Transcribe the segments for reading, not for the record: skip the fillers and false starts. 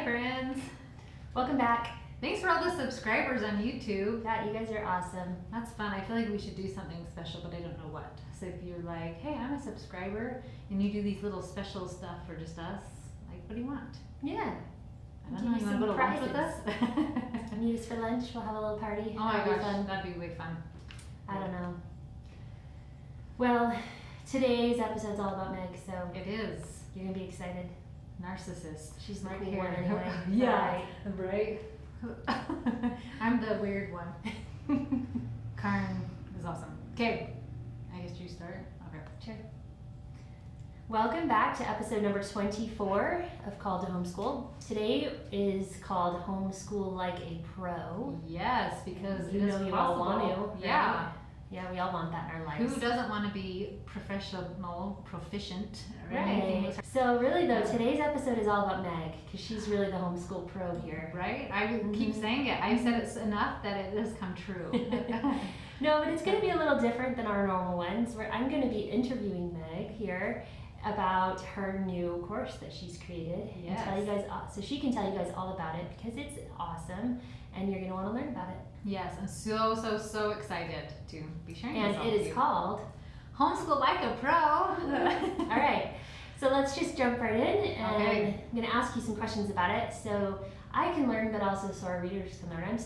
friends. Welcome back. Thanks for all the subscribers on YouTube. Yeah, you guys are awesome. That's fun. I feel like we should do something special, but I don't know what. So if you're like, hey, I'm a subscriber, and you do these little special stuff for just us, like, what do you want? Yeah. I don't know. You want to go to lunch with us? Meet us for lunch. We'll have a little party. Oh my gosh, that'd be way fun. I don't know. Well, today's episode's all about Meg, so It is. you're gonna be excited. Narcissist. She's the right cool here. one anyway. Yeah, right. I'm the weird one. Karen is awesome. Okay, I guess you start. Okay. Sure. Welcome back to episode number 24 of Called to Homeschool. Today is called Homeschool Like a Pro. Yes, because You it know is you all possible. want to, Yeah. right? Yeah, we all want that in our lives. Who doesn't want to be professional, proficient, or anything? Right. So really though, today's episode is all about Meg, because she's really the homeschool pro here. Right? I would keep saying it. I've said it enough that it has come true. No, but it's going to be a little different than our normal ones, where I'm going to be interviewing Meg here about her new course that she's created. Yes. And tell you guys, so she can tell you guys all about it, because it's awesome, and you're going to want to learn about it. Yes, I'm so excited to be sharing this And all it with is you. called Homeschool Like a Pro. All right, so let's just jump right in, and Okay. I'm going to ask you some questions about it, so I can learn, but also so our readers can learn.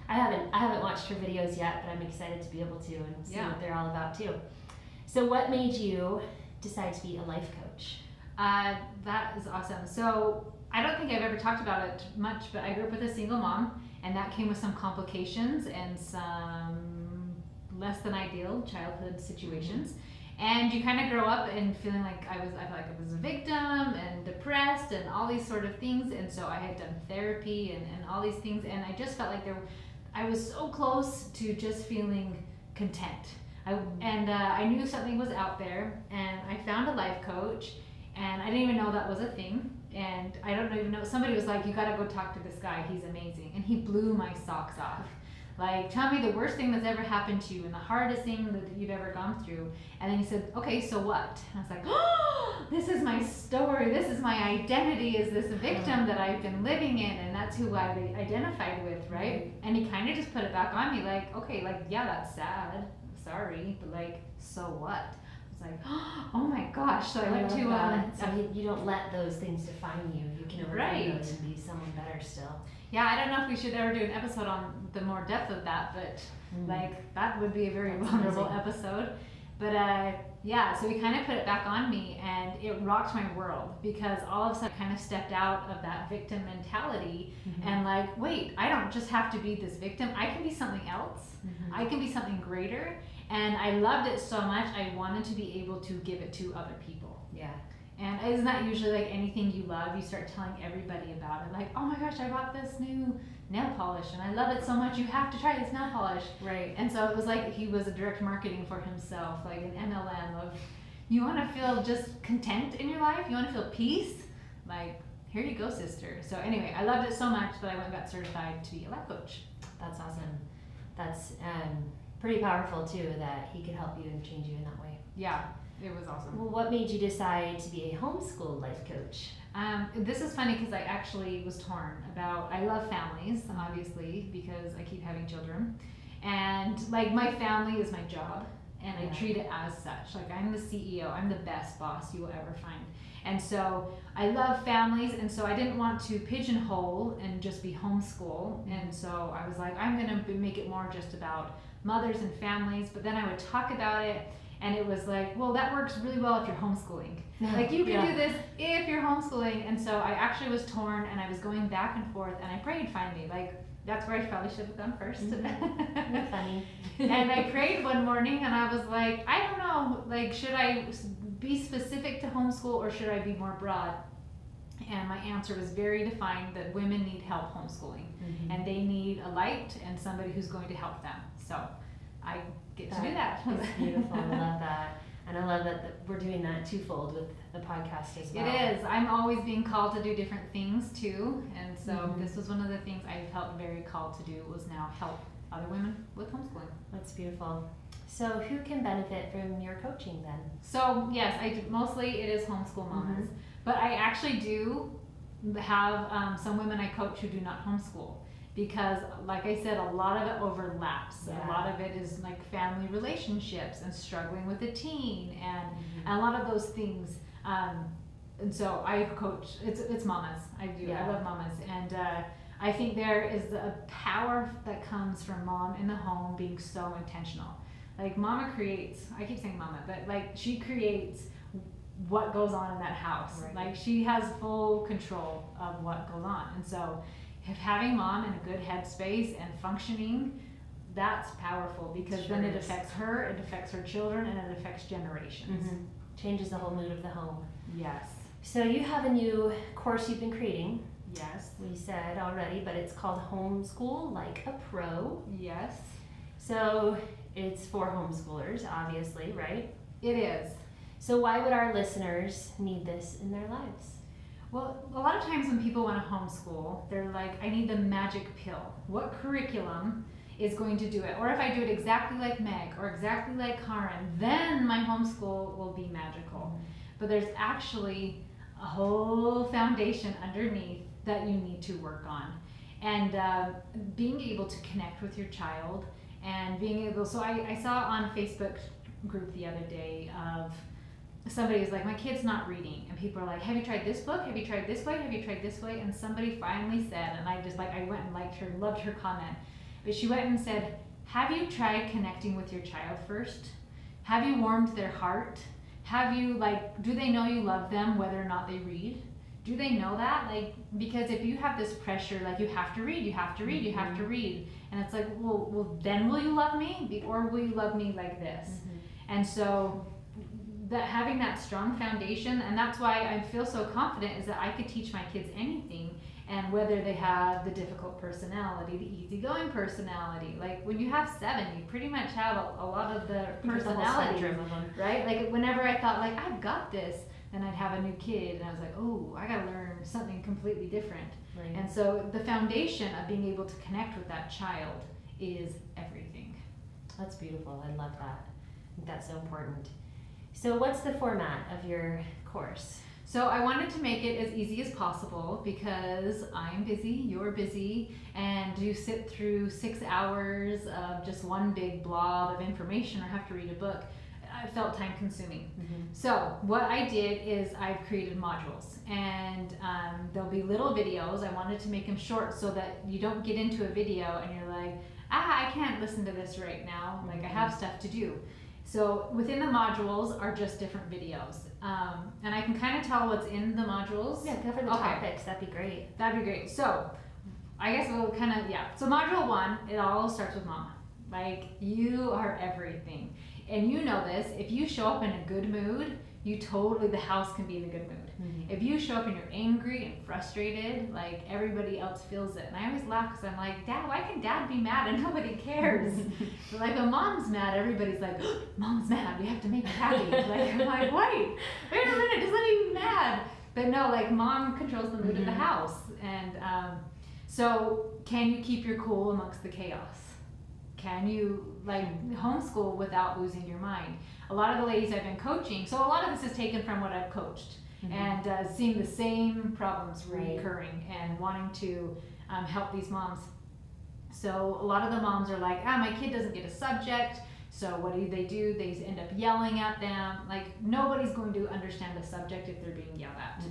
I haven't watched her videos yet, but I'm excited to be able to and see what they're all about too. So, what made you decide to be a life coach? That is awesome. So I don't think I've ever talked about it much, but I grew up with a single mom, and that came with some complications and some less than ideal childhood situations. And you kind of grow up and feeling like I felt like I was a victim and depressed and all these sort of things. And so I had done therapy and all these things, and I just felt like I was so close to just feeling content. I knew something was out there, and I found a life coach, and I didn't even know that was a thing. And I don't even know, somebody was like, you gotta go talk to this guy, he's amazing. And he blew my socks off. Like, tell me the worst thing that's ever happened to you and the hardest thing that you've ever gone through. And then he said, okay, so what? And I was like, oh, this is my story. This is my identity, is this victim that I've been living in, and that's who I identified with, right? And he kind of just put it back on me, like, okay, like, yeah, that's sad. Sorry, but like, so what? It's like, oh my gosh. So I went to so you don't let those things define you. You can overcome those and be someone better still. Yeah, I don't know if we should ever do an episode on the more depth of that, but like that would be a very vulnerable episode. But yeah, so he kind of put it back on me, and it rocked my world, because all of a sudden I kind of stepped out of that victim mentality and like, wait, I don't just have to be this victim. I can be something else. I can be something greater. And I loved it so much, I wanted to be able to give it to other people. Yeah. And isn't that usually like anything you love, you start telling everybody about it. Like, oh my gosh, I bought this new nail polish and I love it so much, you have to try this nail polish. Right. And so it was like he was a direct marketing for himself, like an MLM of, you want to feel just content in your life? You want to feel peace? Like, here you go, sister. So anyway, I loved it so much that I went and got certified to be a life coach. That's awesome. That's pretty powerful too, that he could help you and change you in that way. Yeah, it was awesome. Well, what made you decide to be a homeschool life coach? This is funny because I actually was torn about, I love families, obviously, because I keep having children. And like, my family is my job, and I treat it as such. Like, I'm the CEO, I'm the best boss you will ever find. And so I love families, and so I didn't want to pigeonhole and just be homeschool. And so I was like, I'm gonna make it more just about mothers and families, but then I would talk about it, and it was like, well, that works really well if you're homeschooling. Like, you can do this if you're homeschooling. And so I actually was torn, and I was going back and forth, and I prayed finally. Like, that's where I probably should have gone first. Funny. And I prayed one morning, and I was like, I don't know, like, should I be specific to homeschool or should I be more broad? And my answer was very defined, that women need help homeschooling, and they need a light and somebody who's going to help them. So I get to do that. It's beautiful. I love that. And I love that we're doing that twofold with the podcast as well. It is. I'm always being called to do different things too. And so this was one of the things I felt very called to do, was now help other women with homeschooling. That's beautiful. So who can benefit from your coaching then? So yes, mostly it is homeschool mamas, but I actually do have some women I coach who do not homeschool because, like I said, a lot of it overlaps. Yeah. A lot of it is like family relationships and struggling with a teen and a lot of those things. And so I coach, it's mamas. I do. Yeah. I love mamas. And I think there is a power that comes from mom in the home being so intentional. Like mama creates, I keep saying mama, but like she creates what goes on in that house. Right. Like she has full control of what goes on. And so if having mom in a good headspace and functioning, that's powerful because Sure then it is. affects her, it affects her children, and it affects generations. Mm-hmm. Changes the whole mood of the home. Yes. So you have a new course you've been creating. Yes. We said already, but it's called Homeschool Like a Pro. Yes. So it's for homeschoolers, obviously, right? It is. So why would our listeners need this in their lives? Well, a lot of times when people want to homeschool, they're like, I need the magic pill. What curriculum is going to do it? Or if I do it exactly like Meg or exactly like Karen, then my homeschool will be magical. But there's actually a whole foundation underneath that you need to work on. And being able to connect with your child and being able, so I saw on Facebook group the other day of somebody was like, my kid's not reading, and people are like, have you tried this book? Have you tried this way? Have you tried this way? And somebody finally said, and I just like, I went and liked her, loved her comment, but she went and said, have you tried connecting with your child first? Have you warmed their heart? Have you like, do they know you love them whether or not they read? Do they know that? Like, because if you have this pressure, like you have to read, you have to read, you have to read, and it's like, well, then will you love me, or will you love me like this? And so that having that strong foundation, and that's why I feel so confident, is that I could teach my kids anything, and whether they have the difficult personality, the easygoing personality. Like when you have 7, you pretty much have a lot of the personality, right? Like whenever I thought like I've got this, then I'd have a new kid, and I was like, oh, I gotta learn something completely different. Right. And so the foundation of being able to connect with that child is everything. That's beautiful. I love that. I think that's so important. So what's the format of your course? So I wanted to make it as easy as possible because I'm busy, you're busy, and you sit through 6 hours of just one big blob of information or have to read a book. I felt time consuming. So what I did is I've created modules, and there'll be little videos. I wanted to make them short so that you don't get into a video and you're like, I can't listen to this right now. Like I have stuff to do. So within the modules are just different videos. And I can kind of tell what's in the modules. Yeah, cover the topics. That'd be great. That'd be great. So I guess we'll kind of, yeah. So module 1, it all starts with mama. Like you are everything. And you know this, if you show up in a good mood, the house can be in a good mood. If you show up and you're angry and frustrated, like everybody else feels it. And I always laugh because I'm like, Dad, why can Dad be mad and nobody cares? But like when Mom's mad, everybody's like, oh, Mom's mad, we have to make her happy. Like I'm like, wait a minute, just let me be mad. But no, like Mom controls the mood of the house. And so can you keep your cool amongst the chaos? Can you like homeschool without losing your mind? A lot of the ladies I've been coaching, so a lot of this is taken from what I've coached and seeing the same problems recurring and wanting to help these moms. So a lot of the moms are like, my kid doesn't get a subject, so what do? They end up yelling at them. Like nobody's going to understand the subject if they're being yelled at.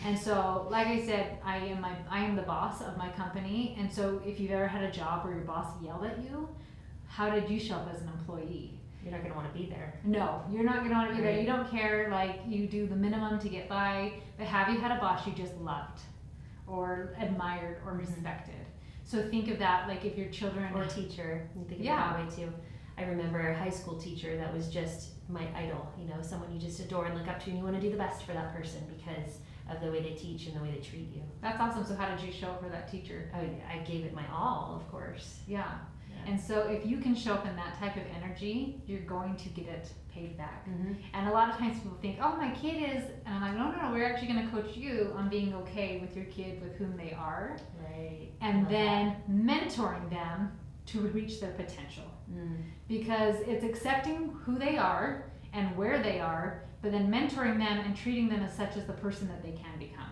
And so, like I said, I am the boss of my company, and so if you've ever had a job where your boss yelled at you, how did you show up as an employee? You're not going to want to be there. No, you're not going to want to be there. You don't care, like you do the minimum to get by, but have you had a boss you just loved or admired or respected? So think of that, like if your children... Or teacher, you think of it that way too. I remember a high school teacher that was just my idol, someone you just adore and look up to, and you want to do the best for that person because of the way they teach and the way they treat you. That's awesome. So how did you show up for that teacher? I gave it my all, of course. Yeah. And so if you can show up in that type of energy, you're going to get it paid back. And a lot of times people think, oh, my kid is, and I'm like, no, we're actually going to coach you on being okay with your kid, with whom they are. Right. And then mentoring them to reach their potential. Because it's accepting who they are and where they are, but then mentoring them and treating them as such as the person that they can become.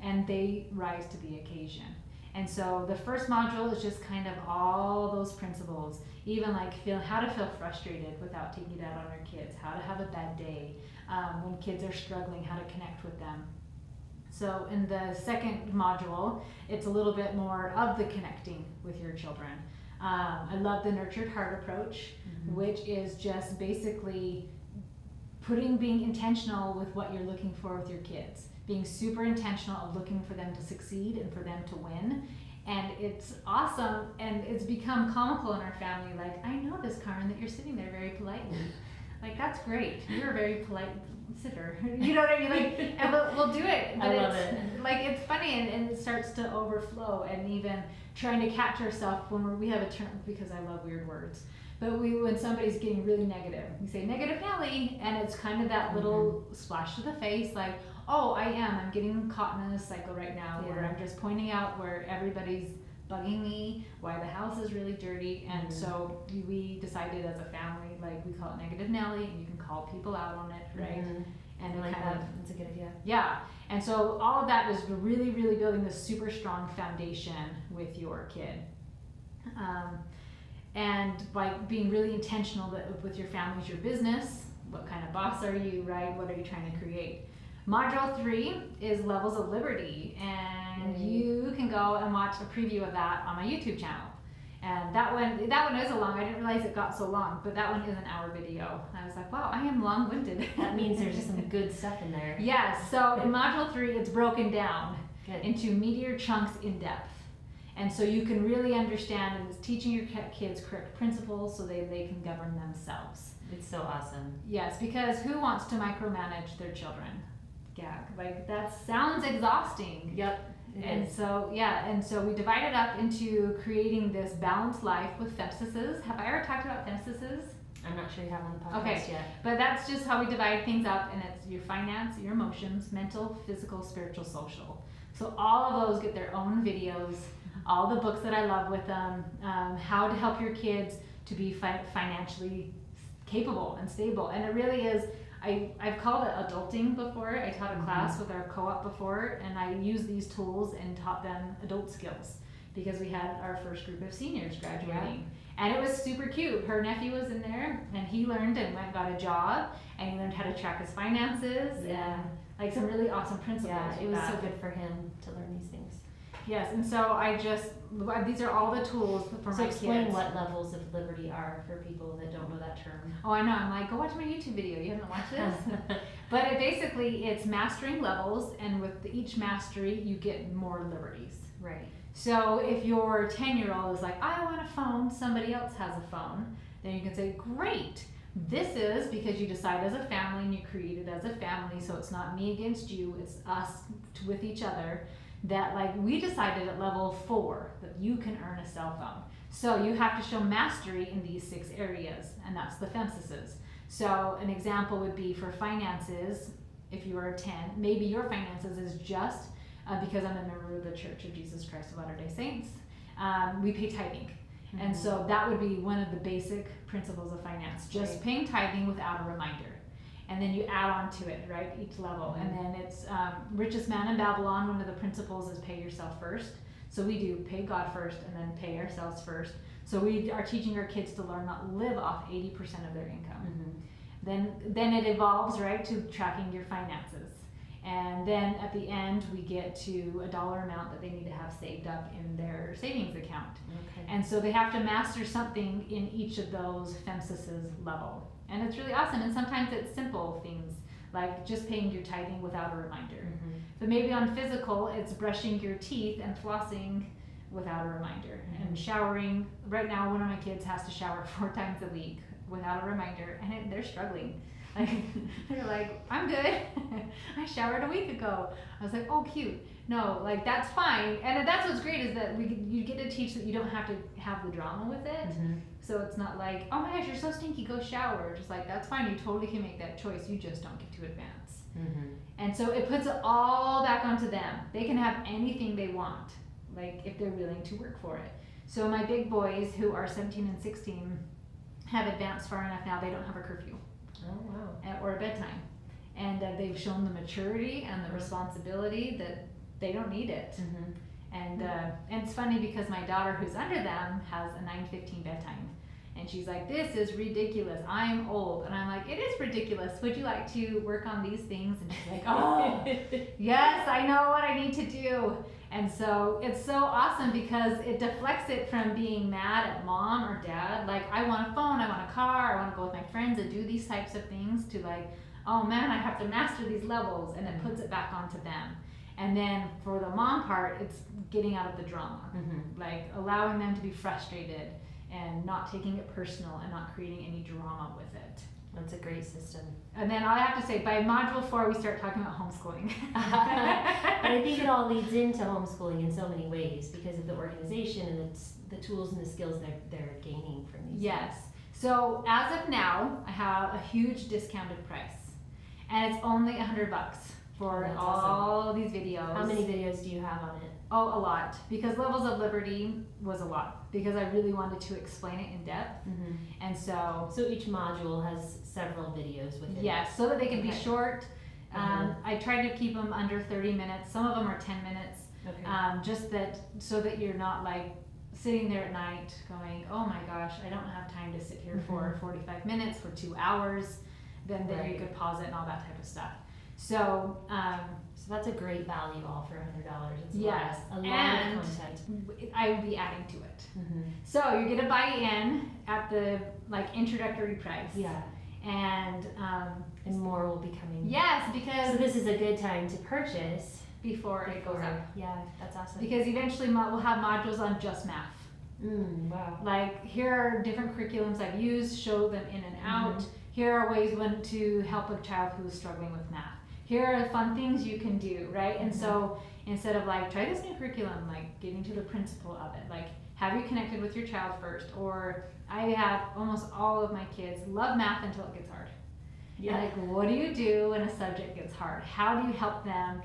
and they rise to the occasion. And so the first module is just kind of all those principles, even like how to feel frustrated without taking it out on our kids, how to have a bad day, when kids are struggling, how to connect with them. So in the second module, it's a little bit more of the connecting with your children. I love the nurtured heart approach, which is just basically being intentional with what you're looking for with your kids, being super intentional of looking for them to succeed and for them to win. And it's awesome, and it's become comical in our family. Like, I noticed, Karen, that you're sitting there very politely. Like, that's great. You're a very polite sitter. You know what I mean? Like, and we'll do it. But I love it. Like, it's funny, and it starts to overflow, and even trying to catch ourselves when we have a term, because I love weird words. But when somebody's getting really negative, we say negative Nelly, and it's kind of that little splash to the face, like, oh, I'm getting caught in a cycle right now where I'm just pointing out where everybody's bugging me, why the house is really dirty. And so we decided as a family, like, we call it negative Nelly, and you can call people out on it, right? And I like kind that. That's a good idea. Yeah. And so all of that is really, really building this super strong foundation with your kid. And by being really intentional with your family's your business, what kind of boss are you, right? What are you trying to create? Module 3 is Levels of Liberty, and you can go and watch a preview of that on my YouTube channel. And that one is a long, I didn't realize it got so long, but that one is an hour video. I was like, wow, I am long-winded. That means there's some good stuff in there. Yes, so in Module 3, it's broken down into meatier chunks in depth. And so you can really understand, and it's teaching your kids correct principles so they can govern themselves. It's so awesome. Yes, because who wants to micromanage their children? Gag. Like, that sounds exhausting. Yep. And so we divided up into creating this balanced life with femsises. Have I ever talked about femsises? I'm not sure you have on the podcast yet. But that's just how we divide things up, and it's your finance, your emotions, mental, physical, spiritual, social. So all of those get their own videos, all the books that I love with them, how to help your kids to be financially capable and stable. And it really is, I've called it adulting before. I taught a class with our co-op before, and I used these tools and taught them adult skills because we had our first group of seniors graduating. And it was super cute. Her nephew was in there, and he learned and went and got a job, and he learned how to track his finances and like some really awesome principles. Yeah, it was so good for him to learn these things. Yes, and so these are all the tools for my kids. So explain what levels of liberty are for people that don't know that term. Oh, I know. I'm like, go watch my YouTube video. You haven't watched this? But it's mastering levels, and with each mastery, you get more liberties. Right. So if your 10-year-old is like, I want a phone, somebody else has a phone, then you can say, great. This is because you decide as a family and you create it as a family, so it's not me against you, it's us with each other. That, like, we decided at level 4 that you can earn a cell phone. So you have to show mastery in these 6 areas, and that's the femsises. So an example would be for finances. If you are a 10, maybe your finances is just because I'm a member of the Church of Jesus Christ of Latter-day Saints, we pay tithing. And so that would be one of the basic principles of finance, just paying tithing without a reminder. And then you add on to it, right, each level. And then it's richest man in Babylon, one of the principles is pay yourself first. So we do pay God first and then pay ourselves first. So we are teaching our kids to learn not live off 80% of their income. Then it evolves, right, to tracking your finances. And then at the end, we get to a dollar amount that they need to have saved up in their savings account. And so they have to master something in each of those femsises level. And it's really awesome. And sometimes it's simple things, like just paying your tithing without a reminder. But maybe on physical, it's brushing your teeth and flossing without a reminder. And showering. Right now, one of my kids has to shower 4 times a week without a reminder, and they're struggling. Like, they're like, I'm good. I showered a week ago. I was like, oh, cute. No, like, that's fine. And that's what's great is that you get to teach that you don't have to have the drama with it. So it's not like, oh my gosh, you're so stinky, go shower. Just like, that's fine. You totally can make that choice. You just don't get to advance. And so it puts it all back onto them. They can have anything they want, like, if they're willing to work for it. So my big boys who are 17 and 16 have advanced far enough now they don't have a curfew. Oh, wow. Or a bedtime. And they've shown the maturity and the responsibility that they don't need it. Mm-hmm. And it's funny because my daughter, who's under them, has a 9:15 bedtime. And she's like, this is ridiculous. I'm old. And I'm like, it is ridiculous. Would you like to work on these things? And she's like, oh, yes, I know what I need to do. And so it's so awesome because it deflects it from being mad at mom or dad. Like, I want a phone, I want a car, I want to go with my friends and do these types of things, to like, oh man, I have to master these levels. And it puts it back onto them. And then for the mom part, it's getting out of the drama, like allowing them to be frustrated and not taking it personal and not creating any drama with it. That's a great system. And then I have to say, by module 4, we start talking about homeschooling. But I think it all leads into homeschooling in so many ways because of the organization and the tools and the skills they're gaining from these. Yes. So as of now, I have a huge discounted price, and it's only $100 for all these videos. How many videos do you have on it? Oh, a lot. Because Levels of Liberty was a lot. Because I really wanted to explain it in depth. And so each module has several videos with it. Yes, so that they can be short. I try to keep them under 30 minutes. Some of them are 10 minutes. Just that, so that you're not like sitting there at night going, oh my gosh, I don't have time to sit here for 45 minutes, for 2 hours. Then you could pause it and all that type of stuff. So, so that's a great value all for $100. It's yes, a lot and of content. I will be adding to it. So you're gonna buy in at the like introductory price. Yeah. And more will be coming. Yes, because so this is a good time to purchase before it goes up. Yeah, that's awesome. Because eventually we'll have modules on just math. Wow. Like, here are different curriculums I've used, show them in and out. Here are ways to help a child who is struggling with math. Here are fun things you can do, right? And so instead of like, try this new curriculum, like getting to the principle of it, like, have you connected with your child first? Or I have almost all of my kids love math until it gets hard. Yeah. Like, what do you do when a subject gets hard? How do you help them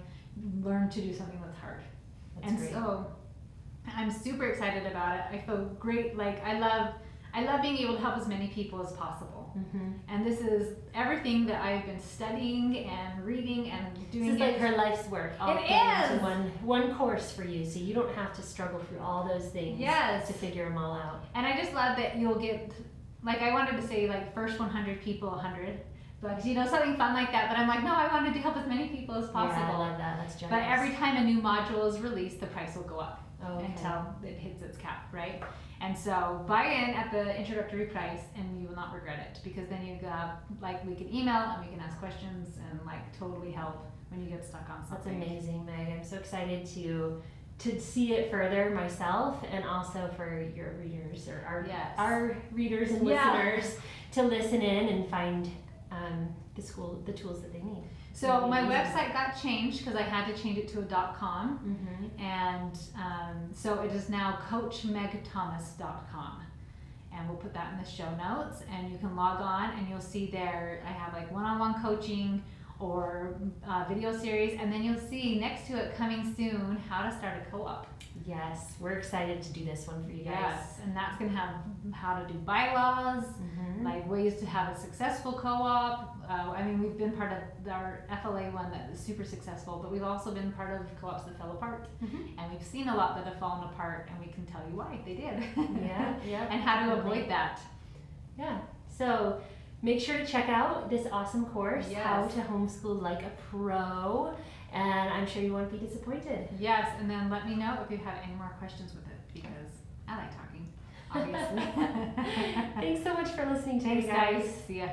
learn to do something that's hard? That's great. So I'm super excited about it. I feel great. Like, I love being able to help as many people as possible. And this is everything that I've been studying and reading and doing. This is like her life's work. All it is into one course for you, so you don't have to struggle through all those things. Yes. To figure them all out. And I just love that you'll get, like, I wanted to say like first 100 people 100 bucks, something fun like that. But I'm like, no, I wanted to help as many people as possible. Yeah, I love that. That's generous. But every time a new module is released, the price will go up until it hits its cap, right? And so buy in at the introductory price and you will not regret it, because then you got, like, we can email and we can ask questions and like totally help when you get stuck on something. That's amazing, Meg. I'm so excited to see it further myself, and also for your readers or our readers and listeners to listen in and find the tools that they need. So my website got changed because I had to change it to a .com, and so it is now CoachMegThomas.com, and we'll put that in the show notes, and you can log on and you'll see there I have like one-on-one coaching or video series, and then you'll see next to it, coming soon, how to start a co-op. Yes, we're excited to do this one for you guys. Yes, and that's going to have how to do bylaws, like ways to have a successful co-op. I mean, we've been part of our FLA one that is super successful, but we've also been part of co-ops that fell apart. And we've seen a lot that have fallen apart, and we can tell you why they did. And how to avoid that. Yeah, so make sure to check out this awesome course, How to Homeschool Like a Pro, and I'm sure you won't be disappointed. Yes, and then let me know if you have any more questions with it, because I like talking, obviously. Thanks so much for listening to me, guys. See ya.